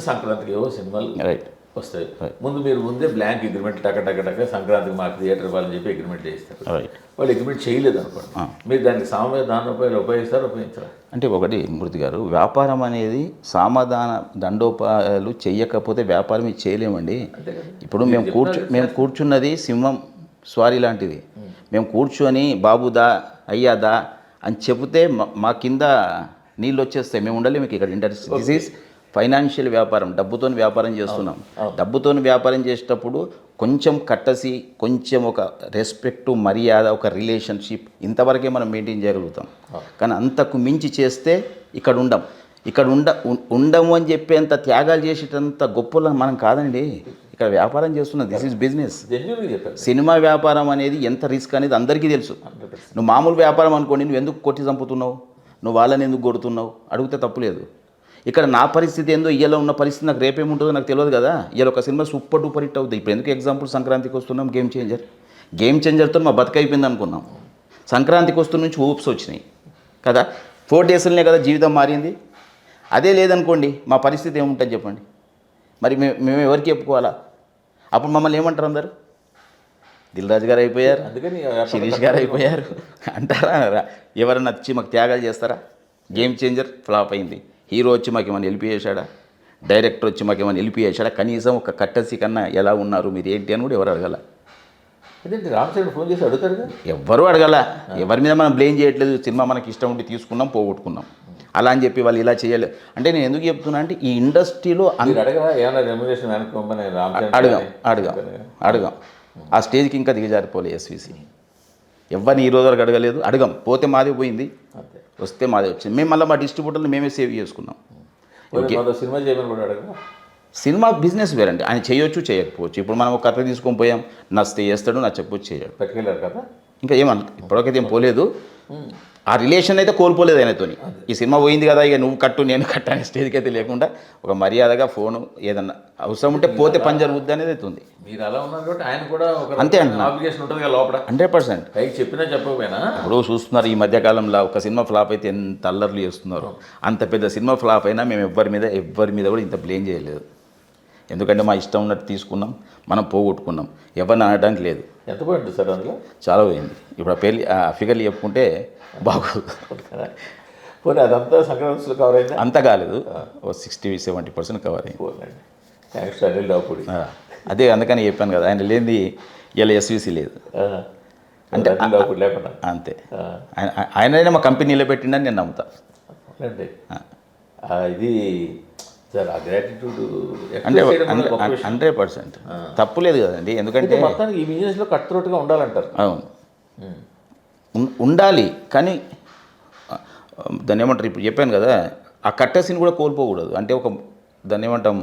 సంక్రాంతికి ఏవో సినిమాలు రైట్ వస్తాయి. మీరు ముందే బ్లాంక్ అగ్రిమెంట్ టక సంక్రాంతికి మాకు థియేటర్ ఇవ్వాలని చెప్పి అగ్రిమెంట్ చేస్తారు. రైట్. వాళ్ళు అగ్రిమెంట్ చేయలేదు అనుకోండి, మీరు దానికి సామధాన రూపాయలు ఉపయోగించరా? అంటే ఒకటి మూర్తి గారు, వ్యాపారం అనేది సామాధాన దండోపాయాలు చెయ్యకపోతే వ్యాపారం ఇది చేయలేమండి. ఇప్పుడు మేము కూర్చున్నది సింహం స్వారీ లాంటిది. మేము కూర్చొని బాబుదా అయ్యాదా అని చెబితే మా కింద నీళ్ళు వచ్చేస్తాయి, మేము ఉండలేము ఇక్కడ ఇండస్ట్రీ. దిస్ ఈజ్ ఫైనాన్షియల్ వ్యాపారం, డబ్బుతో వ్యాపారం చేస్తున్నాం. డబ్బుతో వ్యాపారం చేసేటప్పుడు కొంచెం కట్టసి, కొంచెం ఒక రెస్పెక్టు, మర్యాద, ఒక రిలేషన్షిప్ ఇంతవరకే మనం మెయింటైన్ చేయగలుగుతాం. కానీ అంతకు మించి చేస్తే ఇక్కడ ఉండము అని చెప్పేంత త్యాగాలు చేసేటంత గొప్పలు మనం కాదండి. ఇక్కడ వ్యాపారం చేస్తున్నాం, దిస్ ఈజ్ బిజినెస్. సినిమా వ్యాపారం అనేది ఎంత రిస్క్ అనేది అందరికీ తెలుసు. నువ్వు మామూలు వ్యాపారం అనుకోండి, నువ్వు ఎందుకు కొట్టి చంపుతున్నావు, నువ్వు వాళ్ళని ఎందుకు కొడుతున్నావు అడిగితే తప్పులేదు. ఇక్కడ నా పరిస్థితి ఏందో, ఇయ్యాలో ఉన్న పరిస్థితి నాకు రేపేముంటుందో నాకు తెలియదు కదా. ఇవాళ ఒక సినిమా సూపర్ డూపర్ హిట్ అవుతుంది. ఇప్పుడు ఎందుకు ఎగ్జాంపుల్ సంక్రాంతికి వస్తున్నాం, గేమ్ చేంజర్తో మా బతుకైపోయింది అనుకున్నాం. సంక్రాంతికి వస్తున్న నుంచి ఊప్స్ వచ్చినాయి కదా, 4 డేస్లోనే కదా జీవితం మారింది. అదే లేదనుకోండి మా పరిస్థితి ఏముంటుంది చెప్పండి. మరి మేము ఎవరికి చెప్పుకోవాలా? అప్పుడు మమ్మల్ని ఏమంటారు అందరు? దిల్ రాజు గారు అయిపోయారు, శిరీష్ గారు అయిపోయారు అంటారా? ఎవరన్నా వచ్చి మాకు త్యాగాలు చేస్తారా? గేమ్ చేంజర్ ఫ్లాప్ అయింది. హీరో వచ్చి మాకు ఏమైనా హెల్ప్ చేశాడా? డైరెక్టర్ వచ్చి మాకు ఏమైనా హెల్ప్ చేశాడా? కనీసం ఒక కట్టసి కన్నా ఎలా ఉన్నారు మీరు ఏంటి అని కూడా ఎవరు అడగల. అదేంటి రామ్ చరణ్ ఫోన్ చేసి అడుగుతారు? ఎవ్వరూ అడగల. ఎవరి మీద మనం బ్లేమ్ చేయట్లేదు. సినిమా మనకి ఇష్టం ఉండి తీసుకున్నాం, పోగొట్టుకున్నాం అలా అని చెప్పి వాళ్ళు ఇలా చేయలేదు. అంటే నేను ఎందుకు చెప్తున్నా అంటే ఈ ఇండస్ట్రీలో అడగాం ఆ స్టేజ్కి ఇంకా దిగజారిపోలే ఎస్విసి. ఎవరిని ఈ రోజు వరకు అడగలేదు, అడగం. పోతే మాదే పోయింది, వస్తే మాదే వచ్చింది. మేము మళ్ళీ మా డిస్ట్రిబ్యూటర్లు మేమే సేవ్ చేసుకున్నాం. సినిమా చేయమని కూడా అడగ. సినిమా బిజినెస్ వేరండి, ఆయన చేయొచ్చు చేయకపోవచ్చు. ఇప్పుడు మనం ఒక కథ తీసుకొని పోయాం, నచ్చితే చేస్తాడు, నచ్చకపోతే చేయడు. పట్టుకెళ్ళారు కదా, ఇంకా ఇప్పటికైతే ఏం పోలేదు. ఆ రిలేషన్ అయితే కోల్పోలేదు ఆయనతోని. ఈ సినిమా పోయింది కదా, ఇక నువ్వు కట్టు నేను కట్టు అనే స్టేజ్కి అయితే లేకుండా ఒక మర్యాదగా ఫోను ఏదన్నా అవసరం ఉంటే పోతే పని జరుగుద్ది అనేది అవుతుంది. మీరు అలా ఉన్నారు కాబట్టి ఆయన కూడా అంతే అంటున్నా, ఆబ్లిగేషన్ ఉంటుంది కదా లోపల 100%. పైకి చెప్పినా చెప్పకపోయినా ఇప్పుడు చూస్తున్నారు ఈ మధ్యకాలంలో ఒక సినిమా ఫ్లాప్ అయితే ఎంత అల్లర్లు చేస్తున్నారు. అంత పెద్ద సినిమా ఫ్లాప్ అయినా మేము ఎవ్వరి మీద కూడా ఇంత బ్లేమ్ చేయలేదు. ఎందుకంటే మా ఇష్టం ఉన్నట్టు తీసుకున్నాం, మనం పోగొట్టుకున్నాం, ఎవరిని అనడానికి లేదు. ఎంత పోయింది సార్ అందులో? చాలా పోయింది. ఇప్పుడు ఆ ఫిగర్లు చెప్పుకుంటే బాగోదు. పోనీ అదంతా సంక్రాంతిలో కవర్ అయింది? అంత కాలేదు, 60-70% కవర్ అయింది. థ్యాంక్స్ అనిల్ రావుపూడి. అదే అందుకని చెప్పాను కదా, ఆయన లేనిది ఇలా ఎస్విసి లేదు అంటే లేకుండా. అంతే, ఆయనైనా మా కంపెనీ నిలబెట్టిండని నేను నమ్ముతా. ఇది సార్ ఆ గ్రాటిట్యూడ్ అంటే 100% తప్పులేదు కదండి. ఎందుకంటే మొత్తానికి ఈ బిజినెస్లో కట్ త్రోట్గా ఉండాలంటారు. అవును, ఉండాలి. కానీ దాన్ని ఏమంటారు, ఇప్పుడు చెప్పాను కదా, ఆ కట్టసిని కూడా కోల్పోకూడదు. అంటే దాన్ని ఏమంటాం,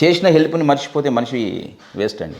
చేసిన హెల్ప్ని మర్చిపోతే మనిషి వేస్ట్ అండి.